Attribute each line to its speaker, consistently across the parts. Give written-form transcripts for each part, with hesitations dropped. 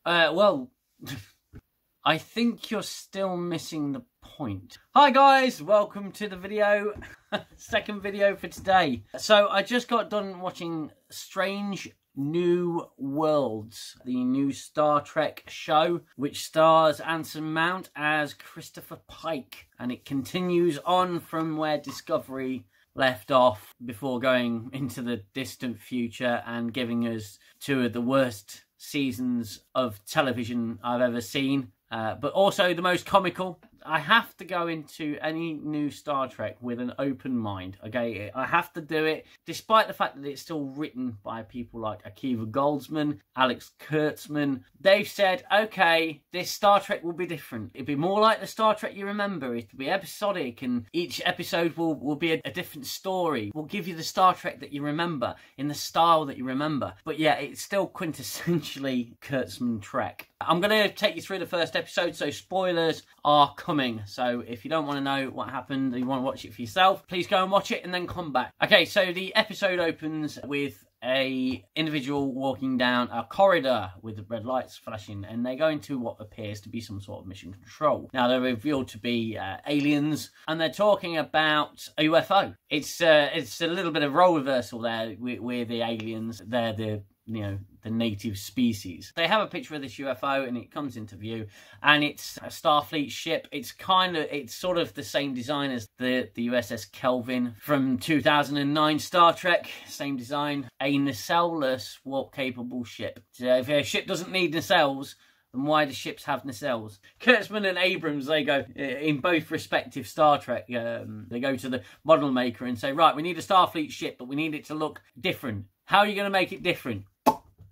Speaker 1: Well, I think you're still missing the point. Hi guys, welcome to the video. Second video for today. So I just got done watching Strange New Worlds, the new Star Trek show, which stars Anson Mount as Christopher Pike. And it continues on from where Discovery left off before going into the distant future and giving us two of the worst seasons of television I've ever seen, but also the most comical. I have to go into any new Star Trek with an open mind, okay? I have to do it, despite the fact that it's still written by people like Akiva Goldsman, Alex Kurtzman. They've said, okay, this Star Trek will be different. It'll be more like the Star Trek you remember. It'll be episodic, and each episode will be a different story. We'll give you the Star Trek that you remember, in the style that you remember. But yeah, it's still quintessentially Kurtzman Trek. I'm going to take you through the first episode, so spoilers are coming. So if you don't want to know what happened, you want to watch it for yourself, please go and watch it and then come back. Okay, so the episode opens with a individual walking down a corridor with red lights flashing, and they go into what appears to be some sort of mission control. Now they're revealed to be aliens, and they're talking about a UFO. It's a little bit of role reversal there. We're the aliens, they're the native species. They have a picture of this UFO and it comes into view, and it's a Starfleet ship. It's sort of the same design as the USS Kelvin from 2009 Star Trek. Same design. A Nacelles warp-capable ship. So if a ship doesn't need nacelles, then why do ships have nacelles? Kurtzman and Abrams, they go, in both respective Star Trek, they go to the model maker and say, right, we need a Starfleet ship, but we need it to look different. How are you going to make it different?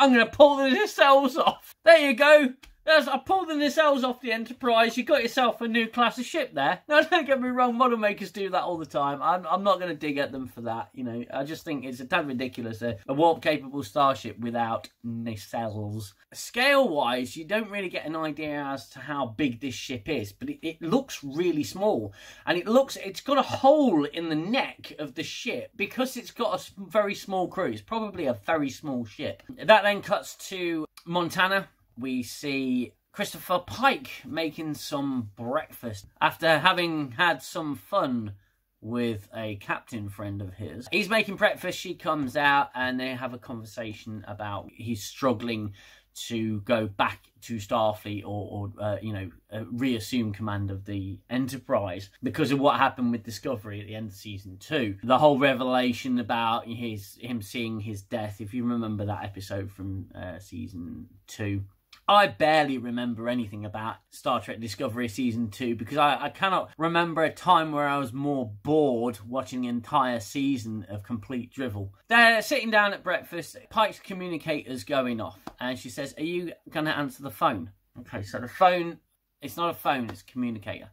Speaker 1: I'm going to pull the nacelles off. There you go. I pulled the nacelles off the Enterprise. You got yourself a new class of ship there. Now, don't get me wrong, model makers do that all the time. I'm not going to dig at them for that. I just think it's a tad ridiculous. A warp-capable starship without nacelles. Scale-wise, you don't really get an idea as to how big this ship is, but it looks really small. And it's got a hole in the neck of the ship because it's got a very small crew. It's probably a very small ship. That then cuts to Montana. We see Christopher Pike making some breakfast after having had some fun with a captain friend of his. He's making breakfast, she comes out, and they have a conversation about he's struggling to go back to Starfleet or reassume command of the Enterprise because of what happened with Discovery at the end of season 2. The whole revelation about him seeing his death, if you remember that episode from season 2. I barely remember anything about Star Trek Discovery Season 2 because I cannot remember a time where I was more bored watching an entire season of complete drivel. They're sitting down at breakfast. Pike's communicator's going off, and she says, are you going to answer the phone? Okay, so the phone, it's not a phone, it's a communicator.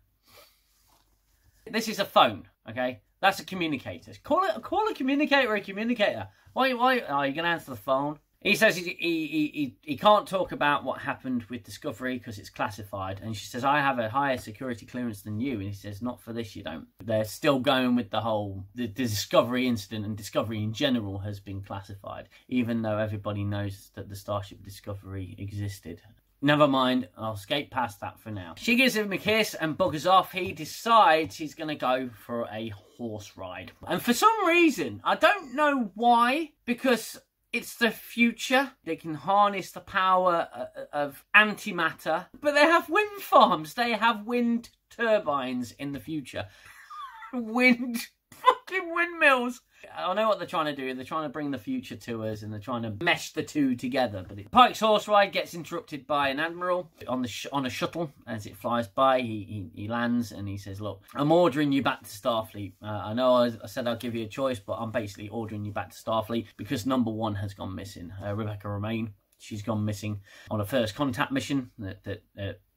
Speaker 1: This is a phone, okay? That's a communicator. Call a communicator a communicator. Why are you going to answer the phone? He says he can't talk about what happened with Discovery because it's classified. And she says, I have a higher security clearance than you. And he says, not for this, you don't. They're still going with the Discovery incident, and Discovery in general has been classified, even though everybody knows that the Starship Discovery existed. Never mind, I'll skate past that for now. She gives him a kiss and buggers off. He decides he's going to go for a horse ride. And for some reason, I don't know why, because it's the future. They can harness the power of antimatter. But they have wind farms. They have wind turbines in the future. Fucking windmills. I know what they're trying to do. They're trying to bring the future to us, and they're trying to mesh the two together. But Pike's horse ride gets interrupted by an admiral on a shuttle as it flies by. He lands and he says, "Look, I'm ordering you back to Starfleet. I know I said I'll give you a choice, but I'm basically ordering you back to Starfleet because number one has gone missing. Rebecca Romaine, she's gone missing on a first contact mission that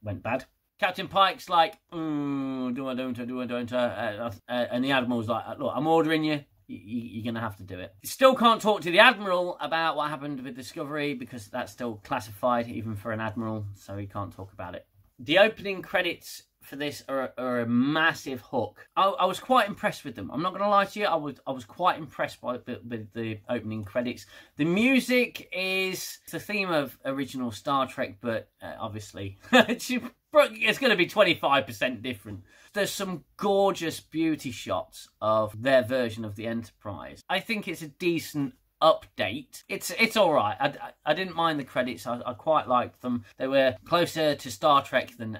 Speaker 1: went bad." Captain Pike's like, do I don't? And the Admiral's like, look, I'm ordering you. You're going to have to do it. Still can't talk to the Admiral about what happened with Discovery because that's still classified, even for an Admiral, so he can't talk about it. The opening credits for this are a massive hook. I was quite impressed with them. I'm not going to lie to you. I was quite impressed with the opening credits. The music is the theme of original Star Trek, but obviously it's going to be 25% different. There's some gorgeous beauty shots of their version of the Enterprise. I think it's a decent update. It's all right. I didn't mind the credits. I quite liked them. They were closer to Star Trek than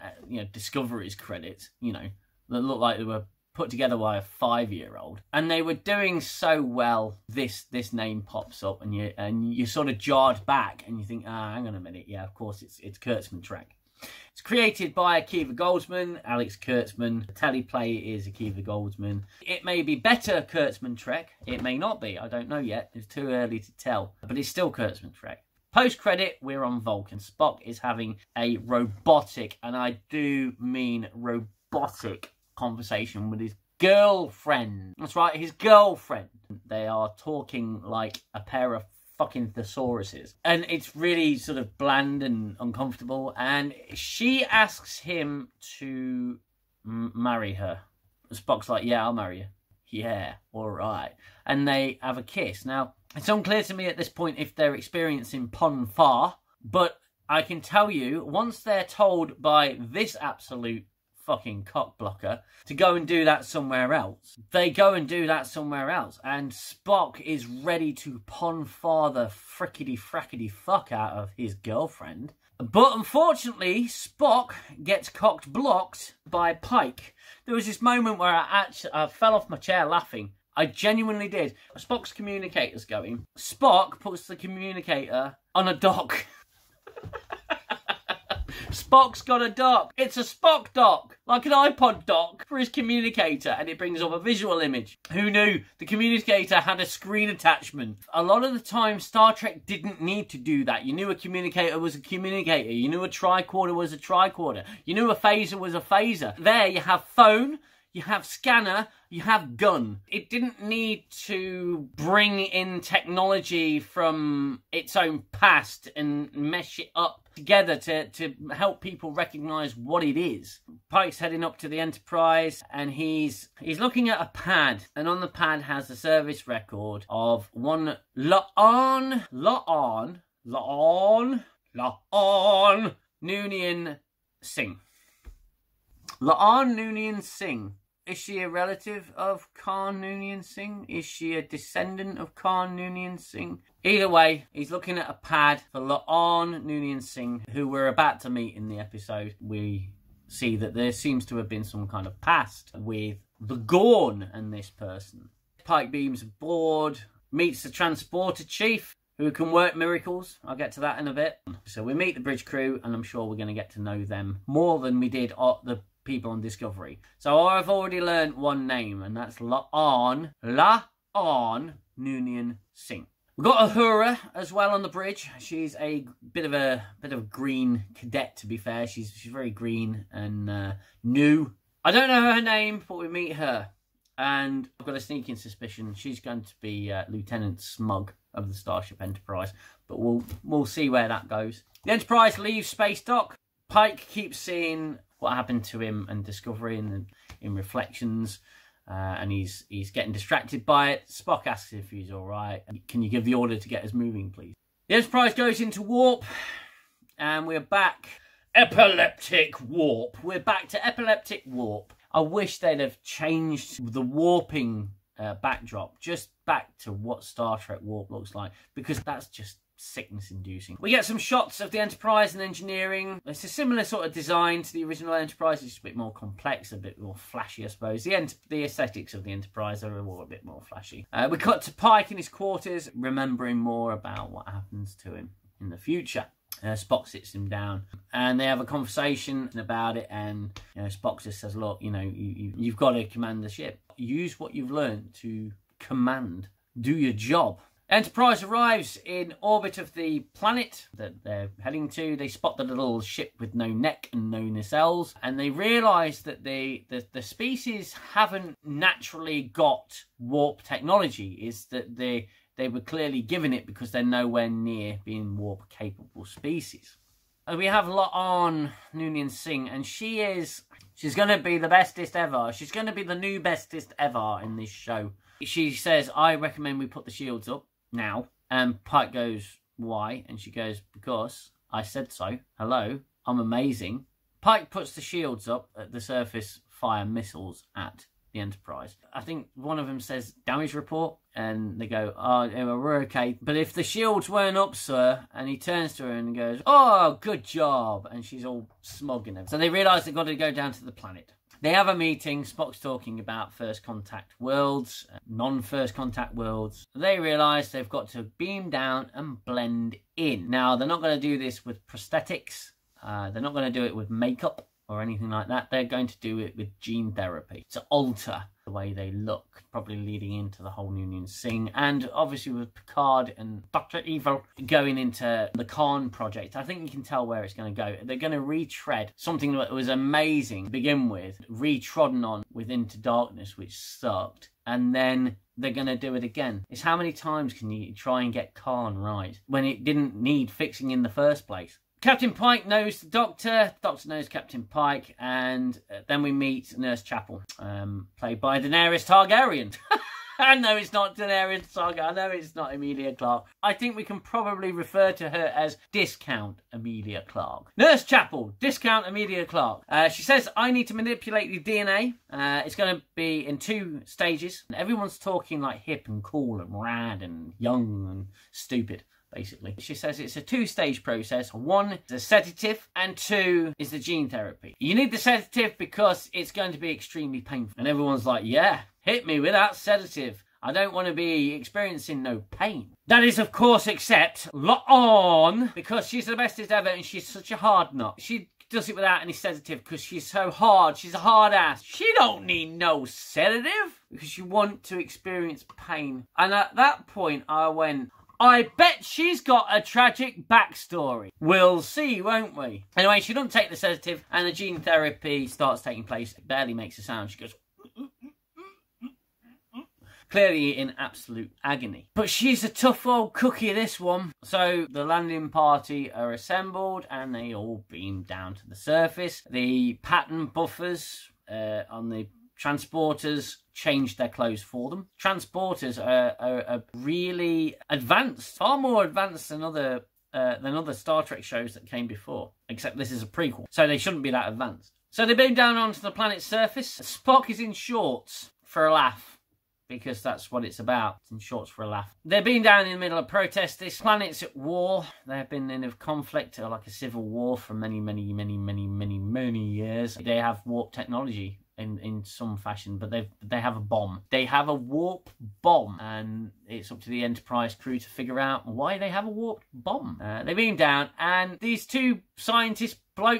Speaker 1: Discovery's credits. They looked like they were put together by a 5-year-old, and they were doing so well. This name pops up, and you sort of jarred back, and you think, hang on a minute, yeah, of course it's Kurtzman Trek. It's created by Akiva Goldsman, Alex Kurtzman. The teleplay is Akiva Goldsman. It may be better Kurtzman Trek. It may not be. I don't know yet. It's too early to tell. But it's still Kurtzman Trek. Post-credit, we're on Vulcan. Spock is having a robotic, and I do mean robotic, conversation with his girlfriend. That's right, his girlfriend. They are talking like a pair of fucking thesauruses, and it's really sort of bland and uncomfortable, and she asks him to marry her. Spock's like, yeah, I'll marry you. Yeah, all right. And they have a kiss. Now, it's unclear to me at this point if they're experiencing pon farr, but I can tell you, once they're told by this absolute fucking cockblocker to go and do that somewhere else, they go and do that somewhere else, and Spock is ready to pon farr the frickety frackety fuck out of his girlfriend. But unfortunately, Spock gets cocked blocked by Pike. There was this moment where I fell off my chair laughing. I genuinely did. Spock's communicator's going. Spock puts the communicator on a dock. Spock's got a dock. It's a Spock dock, like an iPod dock for his communicator, and it brings up a visual image. Who knew the communicator had a screen attachment? A lot of the time, Star Trek didn't need to do that. You knew a communicator was a communicator. You knew a tricorder was a tricorder. You knew a phaser was a phaser. There you have phone, you have scanner, you have gun. It didn't need to bring in technology from its own past and mesh it up together to help people recognise what it is. Pike's heading up to the Enterprise, and he's looking at a pad, and on the pad has a service record of one La'an Noonien Singh. La'an Noonien Singh. Is she a relative of Khan Noonien Singh? Is she a descendant of Khan Noonien Singh? Either way, he's looking at a pad for La'an Noonien Singh, who we're about to meet in the episode. We see that there seems to have been some kind of past with the Gorn and this person. Pike beams aboard, meets the transporter chief, who can work miracles. I'll get to that in a bit. So we meet the bridge crew, and I'm sure we're going to get to know them more than we did the people on Discovery. So I've already learned one name, and that's La'an Noonien Singh. We've got Uhura as well on the bridge. She's a bit of a green cadet, to be fair. She's very green and new. I don't know her name, but we meet her, and I've got a sneaking suspicion she's going to be Lieutenant Smug of the Starship Enterprise, but we'll see where that goes. The Enterprise leaves space dock. Pike keeps seeing what happened to him and Discovery in reflections, and he's getting distracted by it. Spock asks if he's all right. Can you give the order to get us moving, please? The Enterprise goes into warp, and we're back. Epileptic warp. We're back to epileptic warp. I wish they'd have changed the warping backdrop just back to what Star Trek warp looks like, because that's just sickness-inducing. We get some shots of the Enterprise and engineering. It's a similar sort of design to the original Enterprise. It's just a bit more complex, a bit more flashy, I suppose. The aesthetics of the Enterprise are a bit more flashy. We cut to Pike in his quarters, remembering more about what happens to him in the future. Spock sits him down, and they have a conversation about it, and Spock just says, look, you've got to command the ship. Use what you've learned to command. Do your job. Enterprise arrives in orbit of the planet that they're heading to. They spot the little ship with no neck and no nacelles, and they realise that the species haven't naturally got warp technology. Is that they were clearly given it because they're nowhere near being warp-capable species. And we have La'an Noonien Singh, and she's She's going to be the bestest ever. She's going to be the new bestest ever in this show. She says, I recommend we put the shields up now. And Pike goes, why? And she goes, because I said so. Hello, I'm amazing. Pike puts the shields up at the surface fire missiles at the Enterprise. I think one of them says damage report, and they go, oh, we're okay. But if the shields weren't up, sir, and he turns to her and goes, oh, good job. And she's all smug and everything. So they realise they've got to go down to the planet. They have a meeting. Spock's talking about first contact worlds, non-first contact worlds. They realise they've got to beam down and blend in. Now, they're not going to do this with prosthetics. They're not going to do it with makeup or anything like that. They're going to do it with gene therapy to alter the way they look, probably leading into the whole Union Sing. And obviously with Picard and Dr. Evil going into the Khan project, I think you can tell where it's going to go. They're going to retread something that was amazing to begin with, retrodden on with Into Darkness, which sucked. And then they're going to do it again. It's how many times can you try and get Khan right when it didn't need fixing in the first place? Captain Pike knows the Doctor, the Doctor knows Captain Pike, and then we meet Nurse Chapel, played by Daenerys Targaryen. I know it's not Daenerys Targaryen, I know it's not Emilia Clarke. I think we can probably refer to her as Discount Emilia Clarke. Nurse Chapel, Discount Emilia Clarke. She says, I need to manipulate the DNA. It's going to be in 2 stages. Everyone's talking like hip and cool and rad and young and stupid. Basically, she says it's a 2-stage process. 1 is a sedative and 2 is the gene therapy. You need the sedative because it's going to be extremely painful. And everyone's like, yeah, hit me with that sedative. I don't want to be experiencing no pain. That is, of course, except La'an, because she's the bestest ever and she's such a hard nut. She does it without any sedative because she's so hard. She's a hard ass. She don't need no sedative because you want to experience pain. And at that point, I went, I bet she's got a tragic backstory. We'll see, won't we? Anyway, she doesn't take the sedative and the gene therapy starts taking place. It barely makes a sound. She goes, clearly in absolute agony. But she's a tough old cookie, this one. So the landing party are assembled and they all beam down to the surface. The pattern buffers on the transporters changed their clothes for them. Transporters are really advanced, far more advanced than other Star Trek shows that came before, except this is a prequel, so they shouldn't be that advanced. So they beam down onto the planet's surface. Spock is in shorts for a laugh, because that's what it's about. It's in shorts for a laugh. They're being down in the middle of protest. This planet's at war. They've been in a conflict, or like a civil war, for many years. They have warp technology in some fashion, but they have a bomb. They have a warp bomb, and it's up to the Enterprise crew to figure out why they have a warped bomb. They beam down, and these 2 scientist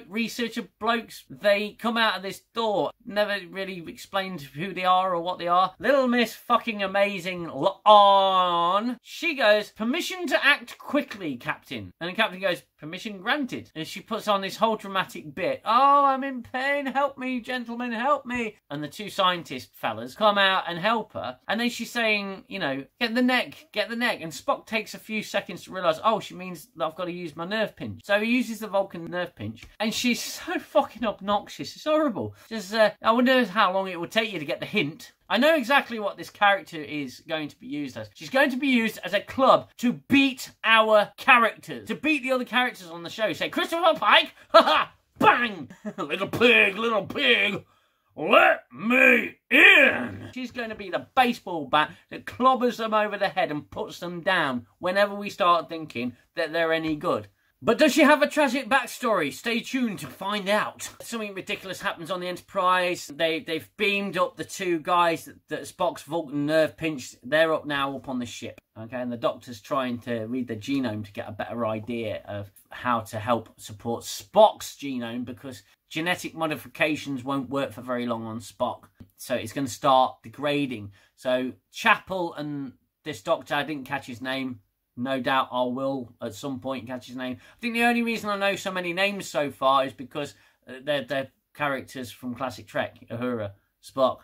Speaker 1: researcher blokes, they come out of this door. Never really explained who they are or what they are. Little Miss fucking amazing La'an. She goes, permission to act quickly, Captain. And the Captain goes, permission granted. And she puts on this whole dramatic bit. Oh, I'm in pain. Help me, gentlemen, help me. And the 2 scientist fellas come out and help her. And then she's saying, you know, get the neck. And Spock takes a few seconds to realise, oh, she means that I've got to use my nerve pinch. So he uses the Vulcan nerve pinch. And she's so fucking obnoxious. It's horrible. Just, I wonder how long it would take you to get the hint. I know exactly what this character is going to be used as. She's going to be used as a club to beat our characters. To beat the other characters on the show. Say, Christopher Pike, haha, bang! Little pig, let me in! She's going to be the baseball bat that clobbers them over the head and puts them down whenever we start thinking that they're any good. But does she have a tragic backstory? Stay tuned to find out. Something ridiculous happens on the Enterprise. They've beamed up the 2 guys that Spock's Vulcan nerve pinched. They're up now up on the ship. Okay, and the Doctor's trying to read the genome to get a better idea of how to help support Spock's genome, because genetic modifications won't work for very long on Spock. So it's going to start degrading. So Chapel and this Doctor, I didn't catch his name. No doubt I will at some point catch his name. I think the only reason I know so many names so far is because they're characters from classic Trek. Uhura, Spock,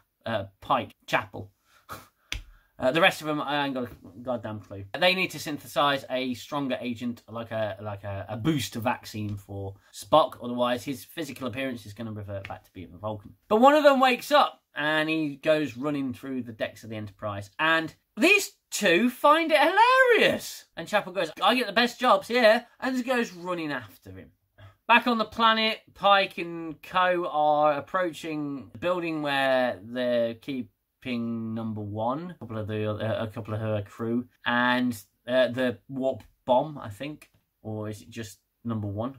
Speaker 1: Pike, Chapel. The rest of them, I ain't got a goddamn clue. They need to synthesize a stronger agent, like a booster vaccine for Spock. Otherwise, his physical appearance is going to revert back to being a Vulcan. But one of them wakes up and he goes running through the decks of the Enterprise. And these two find it hilarious. And Chapel goes, I get the best jobs here. And just goes running after him. Back on the planet, Pike and co are approaching the building where they're keeping number one, a couple of her crew, and the warp bomb, I think, or is it just number one?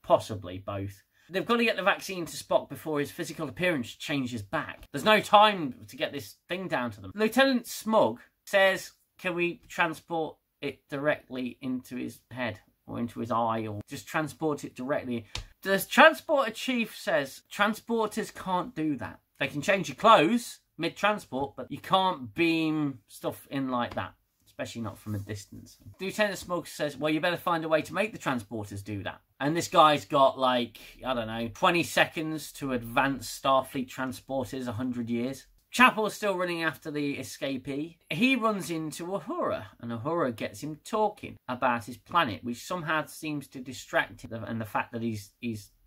Speaker 1: Possibly both. They've got to get the vaccine to Spock before his physical appearance changes back. There's no time to get this thing down to them. Lieutenant Smug says, can we transport it directly into his head? Or into his eye, or just transport it directly. The transporter chief says transporters can't do that. They can change your clothes mid-transport, but you can't beam stuff in like that, especially not from a distance. Lieutenant Smug says, well, you better find a way to make the transporters do that. And this guy's got, like, I don't know, 20 seconds to advance Starfleet transporters 100 years. Chapel's still running after the escapee. He runs into Uhura, and Uhura gets him talking about his planet, which somehow seems to distract him, and the fact that he's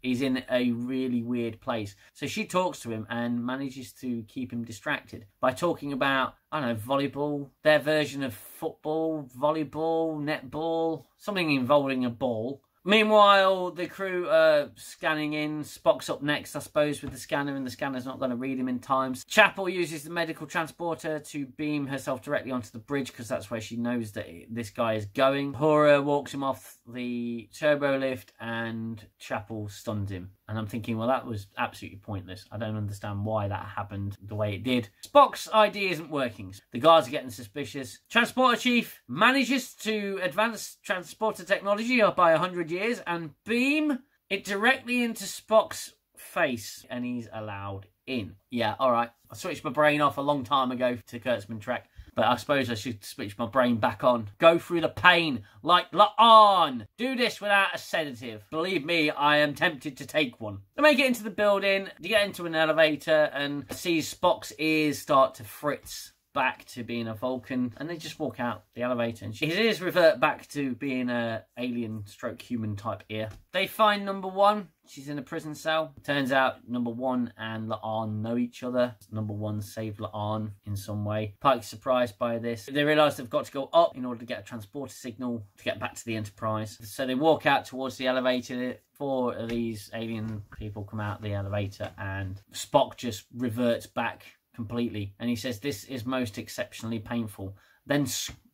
Speaker 1: in a really weird place. So she talks to him and manages to keep him distracted by talking about, I don't know, volleyball, their version of football, volleyball, netball, something involving a ball. Meanwhile, the crew are scanning in. Spock's up next, I suppose, with the scanner, and the scanner's not going to read him in time. Chapel uses the medical transporter to beam herself directly onto the bridge, because that's where she knows that this guy is going. Uhura walks him off the turbo lift, and Chapel stuns him. And I'm thinking, well, that was absolutely pointless. I don't understand why that happened the way it did. Spock's idea isn't working. The guards are getting suspicious. Transporter Chief manages to advance transporter technology up by 100 years and beam it directly into Spock's face. And he's allowed in. Yeah, all right. I switched my brain off a long time ago to Kurtzman Trek. But I suppose I should switch my brain back on. Go through the pain like La'an. Do this without a sedative. Believe me, I am tempted to take one. They make it into the building. They get into an elevator and see Spock's ears start to fritz back to being a Vulcan, and they just walk out the elevator, and his ears revert back to being a alien stroke human type ear. They find number one. She's in a prison cell. Turns out number one and La'an know each other. Number one saved La'an in some way. Pike's surprised by this. They realise they've got to go up in order to get a transporter signal to get back to the Enterprise. So they walk out towards the elevator. Four of these alien people come out of the elevator, and Spock just reverts back completely, and he says this is most exceptionally painful, then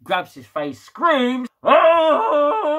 Speaker 1: grabs his face, screams. Aah!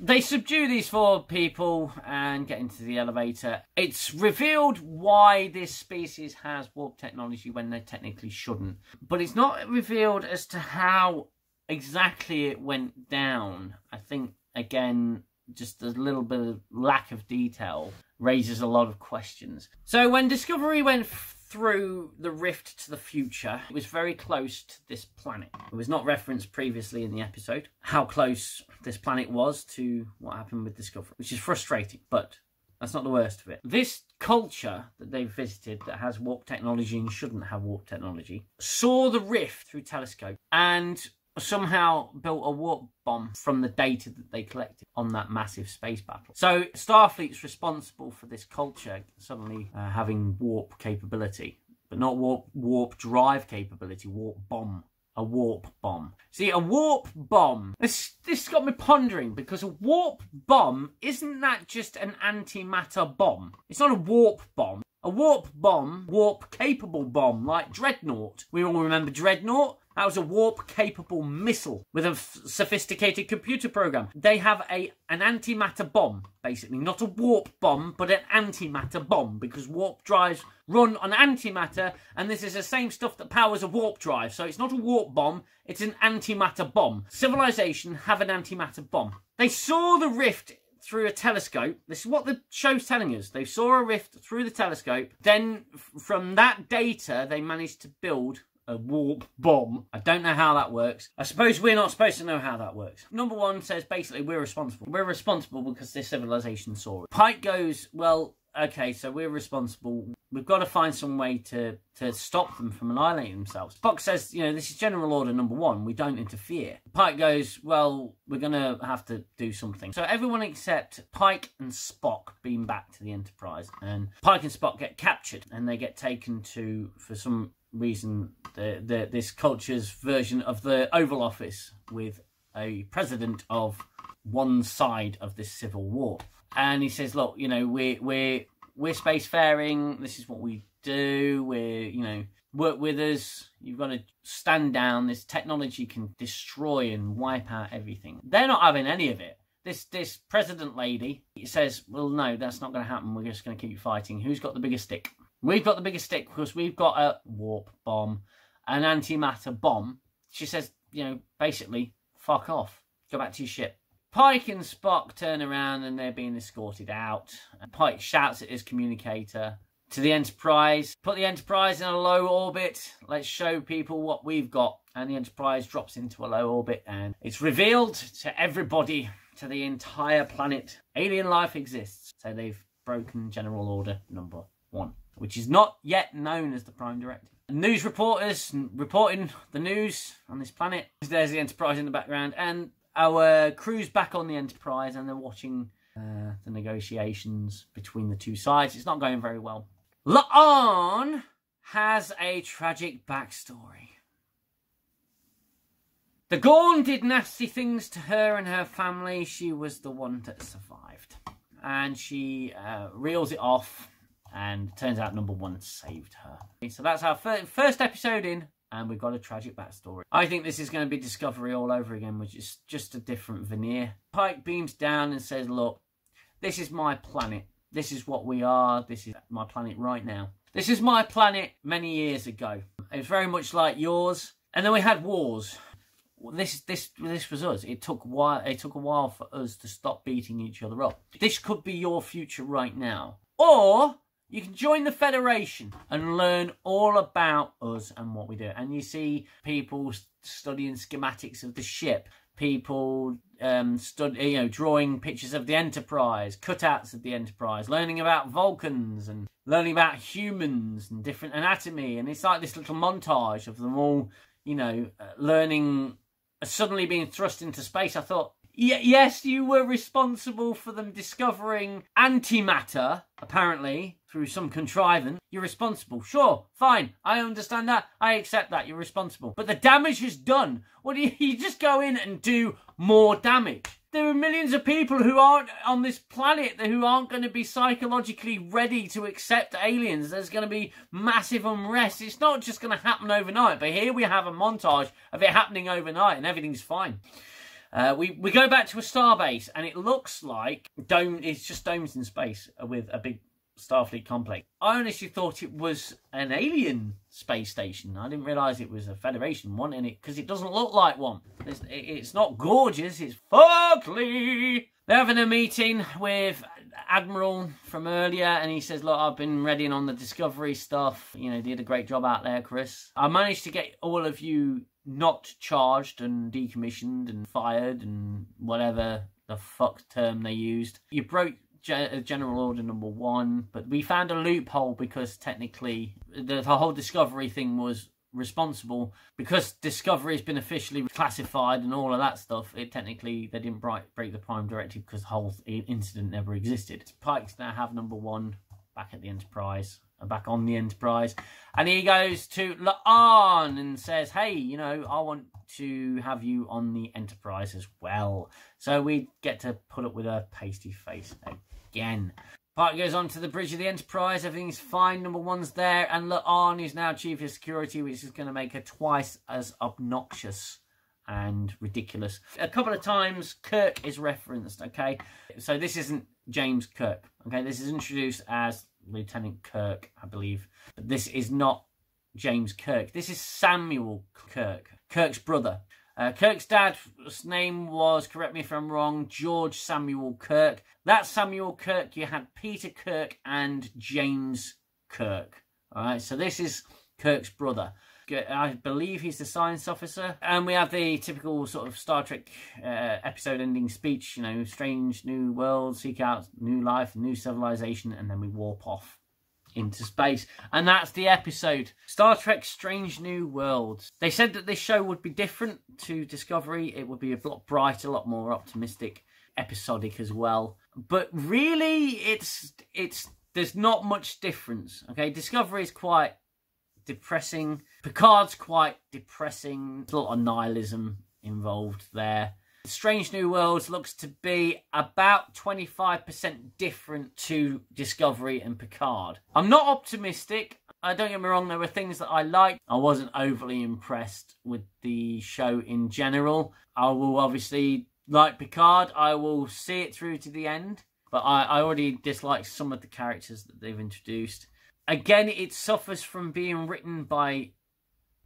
Speaker 1: They subdue these four people and get into the elevator. It's revealed why this species has warp technology when they technically shouldn't, but it's not revealed as to how exactly it went down. I think, again, just a little bit of lack of detail raises a lot of questions. So when Discovery went through the rift to the future, it was very close to this planet. It was not referenced previously in the episode, how close this planet was to what happened with Discovery, which is frustrating, but that's not the worst of it. This culture that they've visited that has warp technology and shouldn't have warp technology saw the rift through telescope and somehow built a warp bomb from the data that they collected on that massive space battle. So Starfleet's responsible for this culture suddenly having warp capability, but not warp drive capability, warp bomb. A warp bomb. See, a warp bomb, this got me pondering, because a warp bomb, isn't that just an antimatter bomb? It's not a warp bomb. A warp bomb, warp-capable bomb, like Dreadnought. We all remember Dreadnought? That was a warp-capable missile with a sophisticated computer program. They have an antimatter bomb, basically. Not a warp bomb, but an antimatter bomb, because warp drives run on antimatter, and this is the same stuff that powers a warp drive. So it's not a warp bomb, it's an antimatter bomb. Civilization have an antimatter bomb. They saw the rift through a telescope. This is what the show's telling us. They saw a rift through the telescope. Then from that data, they managed to build a warp bomb. I don't know how that works. I suppose we're not supposed to know how that works. Number one says basically we're responsible. We're responsible because this civilization saw it. Pike goes, well, okay, so we're responsible. We've got to find some way to stop them from annihilating themselves. Spock says, you know, this is General Order number 1. We don't interfere. Pike goes, well, we're going to have to do something. So everyone except Pike and Spock beam back to the Enterprise. And Pike and Spock get captured. And they get taken to, for some reason, this culture's version of the Oval Office with a president of one side of this civil war. And he says, look, you know, we're spacefaring. This is what we do. We're, you know, work with us. You've got to stand down. This technology can destroy and wipe out everything. They're not having any of it. This president lady says, well, no, that's not going to happen. We're just going to keep fighting. Who's got the biggest stick? We've got the biggest stick because we've got a warp bomb, an antimatter bomb. She says, you know, basically, fuck off. Go back to your ship. Pike and Spock turn around and they're being escorted out. And Pike shouts at his communicator to the Enterprise, put the Enterprise in a low orbit. Let's show people what we've got. And the Enterprise drops into a low orbit and it's revealed to everybody, to the entire planet, alien life exists. So they've broken General Order number 1, which is not yet known as the Prime Directive. News reporters reporting the news on this planet. There's the Enterprise in the background and our crew's back on the Enterprise and they're watching the negotiations between the two sides. It's not going very well. La'an has a tragic backstory. The Gorn did nasty things to her and her family. She was the one that survived. And she reels it off and turns out number 1 saved her. So that's our first episode in. And we've got a tragic backstory. I think this is going to be Discovery all over again, which is just a different veneer. Pike beams down and says, look, this is my planet. This is what we are. This is my planet right now. This is my planet many years ago. It was very much like yours. And then we had wars. This was us. It took a while for us to stop beating each other up. This could be your future right now. Or you can join the Federation and learn all about us and what we do. And you see people studying schematics of the ship, people drawing pictures of the Enterprise, cutouts of the Enterprise, learning about Vulcans and learning about humans and different anatomy. And it's like this little montage of them all, you know, learning, suddenly being thrust into space. I thought, yes, you were responsible for them discovering antimatter, apparently, through some contrivance. You're responsible. Sure, fine. I understand that. I accept that. You're responsible. But the damage is done. What do you just go in and do more damage? There are millions of people who aren't on this planet who aren't going to be psychologically ready to accept aliens. There's going to be massive unrest. It's not just going to happen overnight. But here we have a montage of it happening overnight and everything's fine. We go back to a starbase and it looks like it's just domes in space with a big Starfleet complex. I honestly thought it was an alien space station. I didn't realise it was a Federation one in it because it doesn't look like one. It's not gorgeous, it's ugly. They're having a meeting with Admiral from earlier and he says, look, I've been readying on the Discovery stuff. You know, did a great job out there, Chris. I managed to get all of you not charged and decommissioned and fired and whatever the fuck term they used. You broke General Order number 1, but we found a loophole because technically the whole Discovery thing was responsible because Discovery has been officially classified and all of that stuff. They didn't break the Prime Directive because the whole incident never existed. Pike's now have number 1 back at the Enterprise. Back on the Enterprise, and he goes to La'an and says, hey, you know, I want to have you on the Enterprise as well. So we get to put up with a pasty face again. Pike goes on to the bridge of the Enterprise. Everything's fine. Number 1's there, and La'an is now Chief of Security, which is going to make her twice as obnoxious and ridiculous. A couple of times Kirk is referenced, okay? So this isn't James Kirk, okay? This is introduced as Lieutenant Kirk, I believe. But this is not James Kirk. This is Samuel Kirk, Kirk's brother. Kirk's dad's name was, correct me if I'm wrong, George Samuel Kirk. That's Samuel Kirk. You had Peter Kirk and James Kirk. All right, so this is Kirk's brother. I believe he's the science officer. And we have the typical sort of Star Trek episode ending speech, you know, strange new worlds, seek out new life, new civilization, and then we warp off into space. And that's the episode. Star Trek Strange New Worlds. They said that this show would be different to Discovery. It would be a lot brighter, a lot more optimistic, episodic as well. But really, there's not much difference. Okay, Discovery is quite depressing. Picard's quite depressing. There's a lot of nihilism involved there. Strange New Worlds looks to be about 25% different to Discovery and Picard. I'm not optimistic. Don't get me wrong, there were things that I liked. I wasn't overly impressed with the show in general. I will obviously, like Picard, I will see it through to the end. But I already dislike some of the characters that they've introduced. Again, it suffers from being written by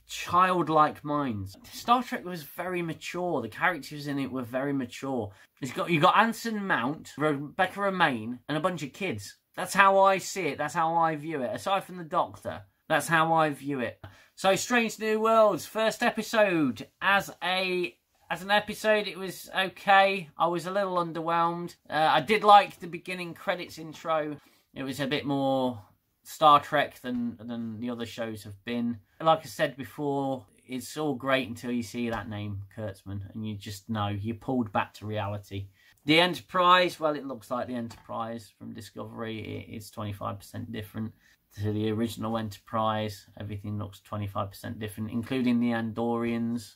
Speaker 1: childlike minds. Star Trek was very mature. The characters in it were very mature. You got Anson Mount, Rebecca Romaine, and a bunch of kids. That's how I see it. That's how I view it. Aside from the Doctor, that's how I view it. So, Strange New Worlds, first episode. As an episode, it was okay. I was a little underwhelmed. I did like the beginning credits intro. It was a bit more Star Trek than the other shows have been. Like I said before, it's all great until you see that name, Kurtzman, and you just know you're pulled back to reality. The Enterprise, well, it looks like the Enterprise from Discovery. It's 25% different to the original Enterprise. Everything looks 25% different, including the Andorians.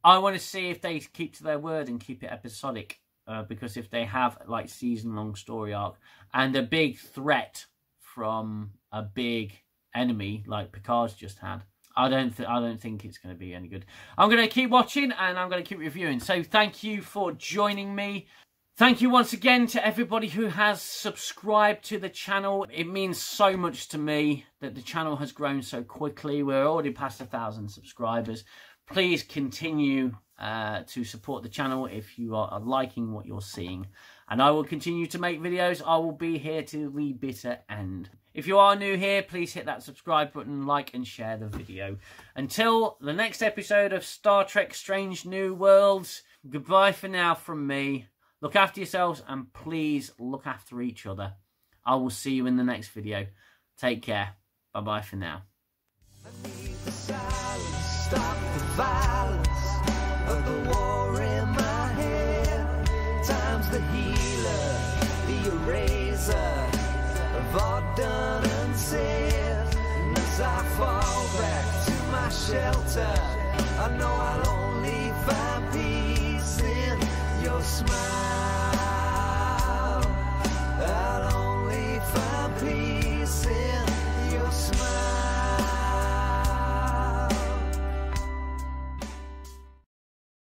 Speaker 1: I want to see if they keep to their word and keep it episodic, because if they have like season-long story arc and a big threat from a big enemy like Picard's just had, I don't think it's going to be any good. I'm going to keep watching and I'm going to keep reviewing. So thank you for joining me. Thank you once again to everybody who has subscribed to the channel. It means so much to me that the channel has grown so quickly. We're already past 1,000 subscribers. Please continue to support the channel if you are liking what you're seeing. And I will continue to make videos. I will be here to the bitter end. If you are new here, please hit that subscribe button, like and share the video. Until the next episode of Star Trek Strange New Worlds, goodbye for now from me. Look after yourselves and please look after each other. I will see you in the next video. Take care. Bye-bye for now.
Speaker 2: I need the silence, stop the violence of the war in my head. Time's the healer, the eraser of all done and said. And as I fall back to my shelter, I know I'll